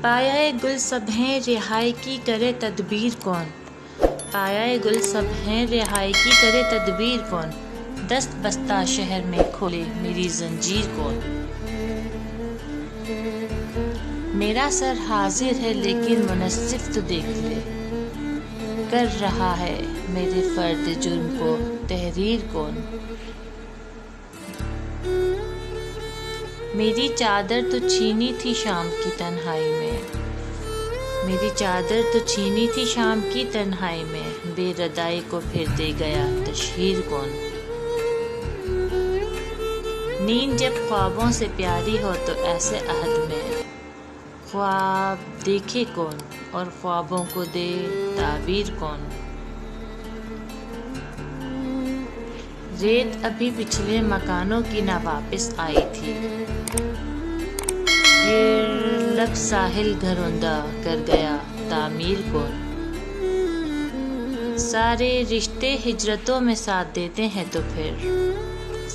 پایہ گل سب ہیں رہائی کی کرے تدبیر کون، پایہ گل سب ہیں رہائی کی کرے تدبیر کون، دست بستہ شہر میں کھولے میری زنجیر کون۔ میرا سر حاضر ہے لیکن منصف تو دیکھ لے، کر رہا ہے میرے فرد جرم کو تحریر کون۔ میری چادر تو چھینی تھی شام کی تنہائی میں، میری چادر تو چھینی تھی شام کی تنہائی میں، بے ردائی کو پھر دے گیا تشہیر کون۔ نیند جب خوابوں سے پیاری ہو تو ایسے عہد میں خواب دیکھے کون، اور خوابوں کو دے تعبیر کون۔ ریت ابھی پچھلے مکانوں کی نہ واپس آئی تھی، پھر لب ساحل گھروندہ کر گیا تعمیر کون۔ سارے رشتے ہجرتوں میں ساتھ دیتے ہیں تو پھر،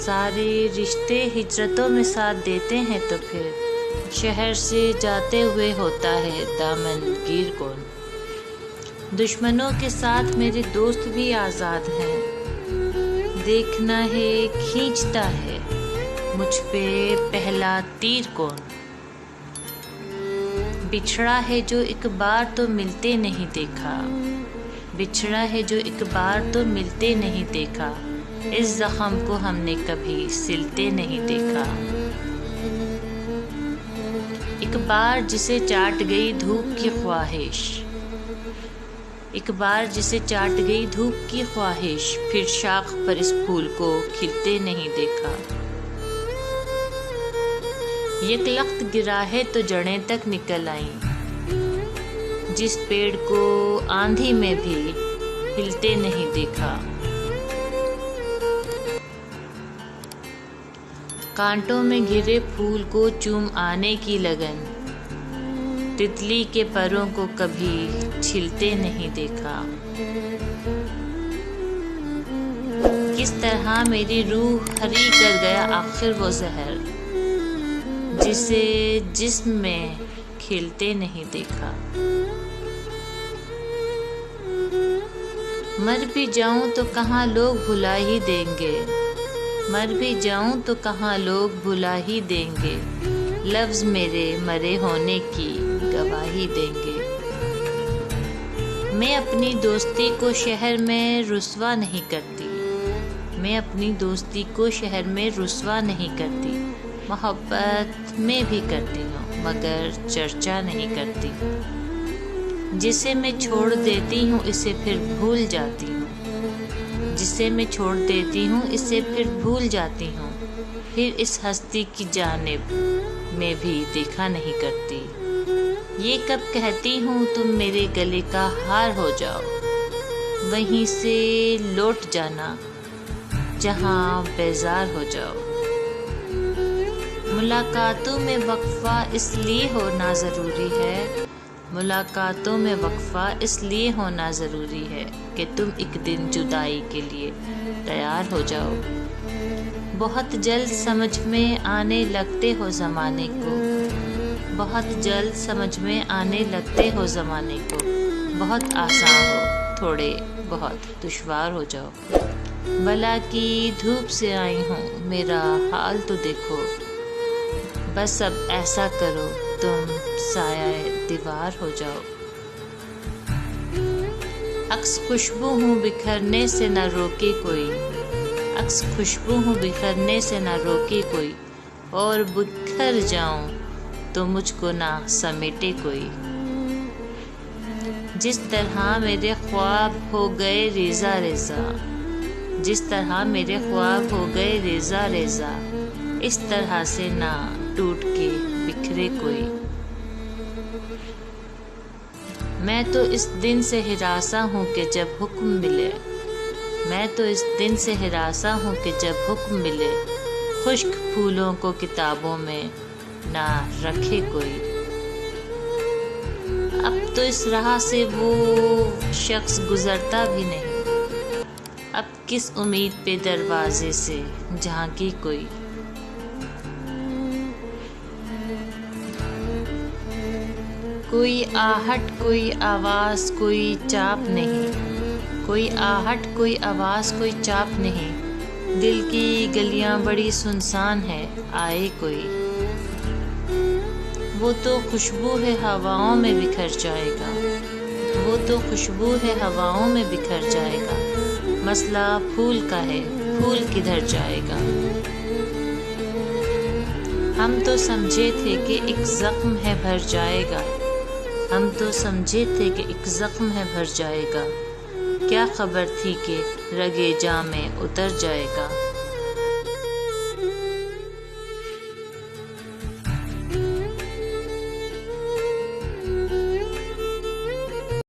سارے رشتے ہجرتوں میں ساتھ دیتے ہیں تو پھر، شہر سے جاتے ہوئے ہوتا ہے دامن گیر کون۔ دشمنوں کے ساتھ میرے دوست بھی آزاد ہیں، دیکھنا ہے کھینچتا ہے مجھ پہ پہلا تیر کون۔ بچھڑا ہے جو ایک بار تو ملتے نہیں دیکھا، بچھڑا ہے جو ایک بار تو ملتے نہیں دیکھا، اس زخم کو ہم نے کبھی سلتے نہیں دیکھا۔ ایک بار جسے چاٹ گئی دھوپ کی خواہش، ایک بار جسے چاٹ گئی دھوپ کی خواہش، پھر شاخ پر اس پھول کو کھلتے نہیں دیکھا۔ یک لخت گرا ہے تو جڑیں تک نکل آئیں، جس پیڑ کو آندھی میں بھی ہلتے نہیں دیکھا۔ کانٹوں میں گرے پھول کو چوم آنے کی لگن، تتلی کے پروں کو کبھی چھلتے نہیں دیکھا۔ کس طرح میری روح ہری کر گیا آخر وہ زہر، جسے جسم میں کھلتے نہیں دیکھا۔ مر بھی جاؤں تو کہاں لوگ بھلا ہی دیں گے، مر بھی جاؤں تو کہاں لوگ بھلا ہی دیں گے، لفظ میرے مرے ہونے کی گواہی دیں گے۔ میں اپنی دوستی کو شہر میں رسوا نہیں کرتی، میں اپنی دوستی کو شہر میں رسوا نہیں کرتی، محبت میں بھی کرتی ہوں مگر چرچا نہیں کرتی۔ جسے میں چھوڑ دیتی ہوں اسے پھر بھول جاتی ہوں، جسے میں چھوڑ دیتی ہوں اسے پھر بھول جاتی ہوں، پھر اس ہستی کی جانب میں بھی دیکھا نہیں کرتی۔ یہ کب کہتی ہوں تم میرے گلے کا ہار ہو جاؤ، وہیں سے لوٹ جانا جہاں بیزار ہو جاؤ۔ ملاقاتوں میں وقفہ اس لیے ہونا ضروری ہے، ملاقاتوں میں وقفہ اس لیے ہونا ضروری ہے کہ تم ایک دن جدائی کے لیے تیار ہو جاؤ۔ بہت جلد سمجھ میں آنے لگتے ہو زمانے کو، بہت جلد سمجھ میں آنے لگتے ہو زمانے کو، بہت آسان ہو تھوڑے بہت دشوار ہو جاؤ۔ بلا کی دھوپ سے آئی ہوں میرا حال تو دیکھو، بس اب ایسا کرو تم سایہ دیوار ہو جاؤ۔ عکس خوشبو ہوں بکھرنے سے نہ روکے کوئی، عکس خوشبو ہوں بکھرنے سے نہ روکے کوئی، اور بکھر جاؤں تو مجھ کو نہ سمیٹے کوئی۔ جس طرح میرے خواب ہو گئے ریزہ ریزہ، جس طرح میرے خواب ہو گئے ریزہ ریزہ، اس طرح سے نہ ٹوٹ کے بکھرے کوئی۔ میں تو اس دن سے ہراساں ہوں کہ جب حکم ملے، میں تو اس دن سے ہراساں ہوں کہ جب حکم ملے، خشک پھولوں کو کتابوں میں نہ رکھے کوئی۔ اب تو اس راہ سے وہ شخص گزرتا بھی نہیں، اب کس امید پہ دروازے سے جھانکے کوئی۔ کوئی آہٹ کوئی آواز کوئی چاپ نہیں، کوئی آہٹ کوئی آواز کوئی چاپ نہیں، دل کی گلیاں بڑی سنسان ہے، آئے کوئی۔ وہ تو خوشبو ہے ہواؤں میں بکھر جائے گا، وہ تو خوشبو ہے ہواؤں میں بکھر جائے گا، مسئلہ پھول کا ہے، پھول کدھر جائے گا۔ ہم تو سمجھے تھے کہ ایک زخم ہے بھر جائے گا، ہم تو سمجھے تھے کہ ایک زخم ہے بھر جائے گا، کیا خبر تھی کہ رگے جاں میں اتر جائے گا۔